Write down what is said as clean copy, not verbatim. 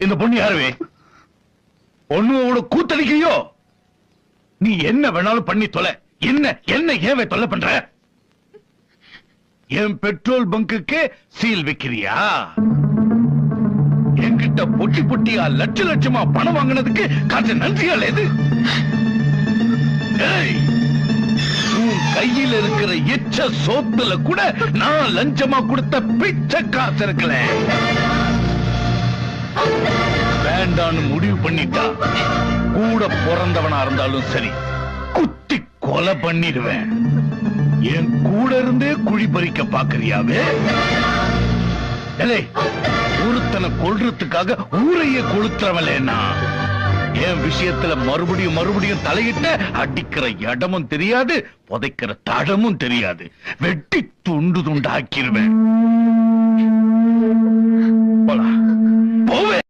இந்த பொண்ணு யாருவே? பொண்ணுவோட கூத்தடிக்கையோ? நீ என்ன வேணாலும் பண்ணி தொலை. என்ன என்ன ஏன் தொல்லை பண்ற? என் பெட்ரோல் பங்குக்கு சீல் வைக்கிறியா? என்கிட்ட பொட்டி பொட்டியா லட்ச லட்சமா பணம் வாங்கினதுக்கு காசு நன்றியால் எது? உன் கையில் இருக்கிற எச்ச சோத்துல கூட நான் லஞ்சமா கொடுத்த பிச்சை காசு இருக்கல. வேண்டான்னு முடிவு பண்ணிட்டா கூட பிறந்தவனா இருந்தாலும் சரி குத்தி கொலை பண்ணிடுவேன். என் கூட இருந்தே குழி பறிக்க பாக்குறியாவே? ஒருத்தனை கொல்றதுக்காக ஊரையே கொளுத்துறவலேனா என் விஷயத்துல மறுபடியும் மறுபடியும் தலையிட்ட அடிக்கிற இடமும் தெரியாது, புதைக்கிற தடமும் தெரியாது. வெட்டி துண்டு துண்டாக்கிருவேன். போவே.